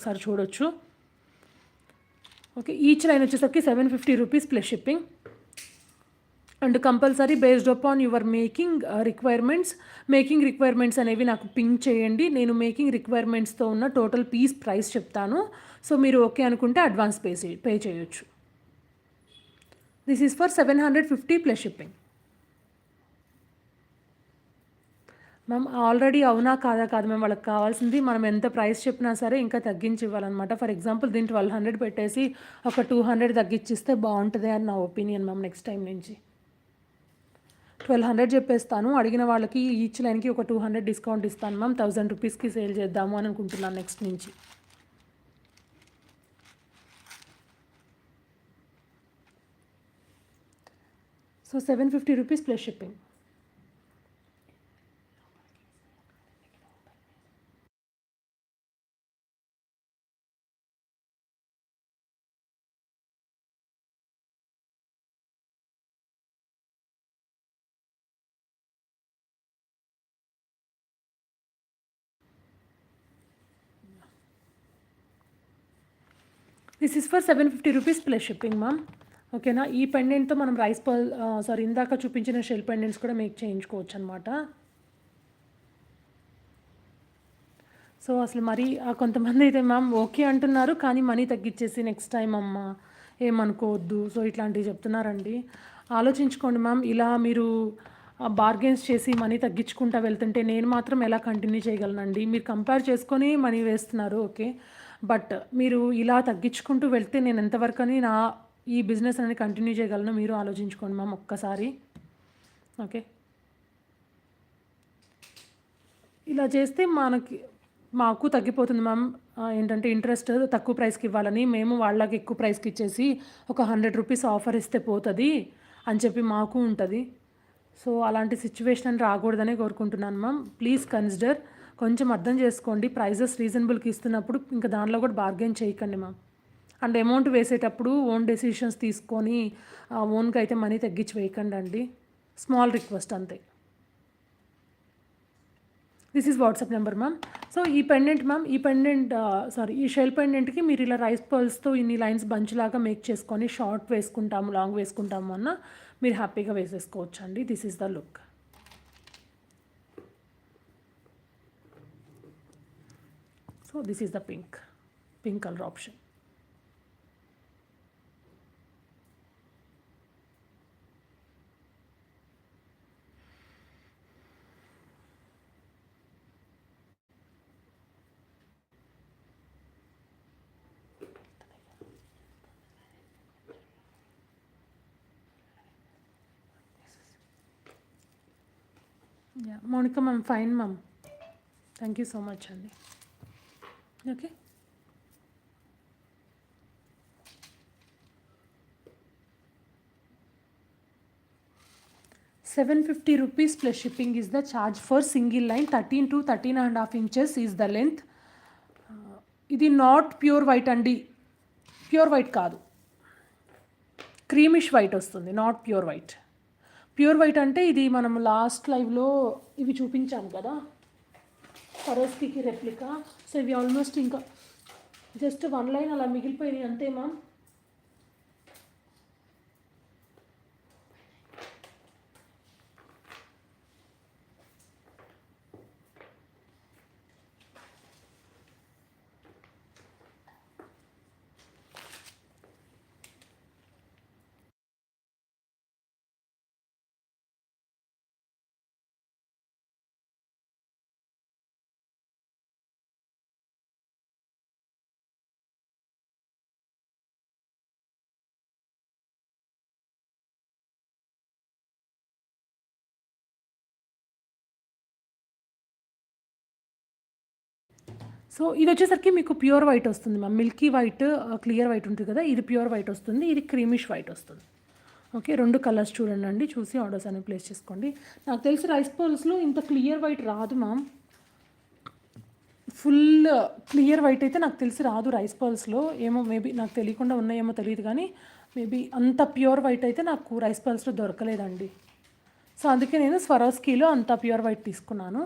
ఒకసారి చూడొచ్చు. Okay, each line వచ్చేసరికి 750 rupees plus shipping. And compulsory based upon your making requirements అనేవి నాకు పింక్ చేయండి. నేను మేకింగ్ రిక్వైర్మెంట్స్తో ఉన్న టోటల్ పీస్ ప్రైస్ చెప్తాను. సో మీరు ఓకే అనుకుంటే అడ్వాన్స్ పే చేయొచ్చు. This is for 750 plus shipping. Ma'am already అవునా కాదు మ్యామ్, వాళ్ళకి కావాల్సింది మనం ఎంత ప్రైస్ చెప్పినా సరే ఇంకా తగ్గించి ఇవ్వాలన్నమాట. ఫర్ ఎగ్జాంపుల్ దీన్ని 1200 పెట్టేసి ఒక 200 తగ్గించిస్తే బాగుంటుంది అని నా ఒపీనియన్ మ్యామ్. నెక్స్ట్ టైం నుంచి 1200 చెప్పేస్తాను. అడిగిన వాళ్ళకి ఈచ్ లైన్కి ఒక 200 డిస్కౌంట్ ఇస్తాను మ్యామ్. 1000 రూపీస్కి సేల్ చేద్దాము అని అనుకుంటున్నాను నెక్స్ట్ నుంచి. So 750 rupees plus shipping. This is for 750 rupees plus shipping ma'am. ఓకేనా, ఈ పెండెంట్తో మనం ఇందాక చూపించిన షెల్ పెండెంట్స్ కూడా మేక్ చేయించుకోవచ్చు అనమాట. సో అసలు మరి కొంతమంది అయితే మ్యామ్ ఓకే అంటున్నారు, కానీ మనీ తగ్గించేసి నెక్స్ట్ టైం అమ్మ ఏమనుకోవద్దు సో ఇట్లాంటివి చెప్తున్నారండి. ఆలోచించుకోండి మ్యామ్. ఇలా మీరు బార్గెన్స్ చేసి మనీ తగ్గించుకుంటూ వెళ్తుంటే నేను మాత్రం ఎలా కంటిన్యూ చేయగలనండి? మీరు కంపేర్ చేసుకొని మనీ వేస్తున్నారు ఓకే, బట్ మీరు ఇలా తగ్గించుకుంటూ వెళ్తే నేను ఎంతవరకు అని ఈ బిజినెస్ అనేది కంటిన్యూ చేయగలను మీరు ఆలోచించుకోండి మ్యామ్ ఒక్కసారి. ఓకే, ఇలా చేస్తే మాకు తగ్గిపోతుంది మ్యామ్. ఏంటంటే ఇంట్రెస్ట్ తక్కువ ప్రైస్కి ఇవ్వాలని, మేము వాళ్ళకి ఎక్కువ ప్రైస్కి ఇచ్చేసి ఒక 100 రూపీస్ ఆఫర్ ఇస్తే పోతుంది అని చెప్పి మాకు ఉంటుంది. సో అలాంటి సిచ్యువేషన్ రాకూడదనే కోరుకుంటున్నాను మ్యామ్. ప్లీజ్ కన్సిడర్, కొంచెం అర్థం చేసుకోండి. ప్రైజెస్ రీజనబుల్కి ఇస్తున్నప్పుడు ఇంకా దానిలో కూడా బార్గెన్ చేయకండి మ్యామ్. అండ్ అమౌంట్ వేసేటప్పుడు ఓన్ డెసిషన్స్ తీసుకొని ఓన్గా అయితే మనీ తగ్గించి వేయకండి అండి. స్మాల్ రిక్వెస్ట్ అంతే. This is WhatsApp number ma'am. So ఈ పెండెంట్ మ్యామ్, ఈ షెల్ పెండెంట్కి మీరు ఇలా రైస్ పర్ల్స్తో ఇన్ని లైన్స్ బంచ్ లాగా మేక్ చేసుకొని షార్ట్ వేసుకుంటాము, లాంగ్ వేసుకుంటాము అన్న మీరు హ్యాపీగా వేసేసుకోవచ్చు అండి. This is the look. So this is the pink colour option. Mounika ma'am fine ma'am, thank you so much అండి. Okay, ₹750 plus shipping is the charge for single line. 13 to 13.5 inches is the length. ఇది not pure white అండి, pure white కాదు, creamish white వస్తుంది, not pure white. Pure white అంటే ఇది మనం last లైవ్లో ఇవి చూపించాం కదా సరోస్కి రెప్లికా. సో ఇవి ఆల్మోస్ట్ ఇంకా జస్ట్ 1 లైన్ అలా మిగిలిపోయినాయి అంతే మ్యామ్. సో ఇది వచ్చేసరికి మీకు ప్యూర్ వైట్ వస్తుంది ma'am. Milky white, clear white ఉంటుంది కదా, ఇది ప్యూర్ వైట్ వస్తుంది, ఇది క్రీమిష్ వైట్ వస్తుంది. ఓకే, 2 కలర్స్ చూడండి, చూసి ఆర్డర్స్ అనేవి ప్లేస్ చేసుకోండి. నాకు తెలిసి రైస్ పర్ల్స్లో ఇంత క్లియర్ వైట్ రాదు మ్యామ్. ఫుల్ క్లియర్ వైట్ అయితే నాకు తెలిసి రాదు రైస్ పర్ల్స్లో. ఏమో మేబీ నాకు తెలియకుండా ఉన్నాయేమో తెలియదు, కానీ మేబీ అంత ప్యూర్ వైట్ అయితే నాకు రైస్ పర్ల్స్లో దొరకలేదండి. సో అందుకే నేను స్వరోస్కీలో అంత ప్యూర్ వైట్ తీసుకున్నాను.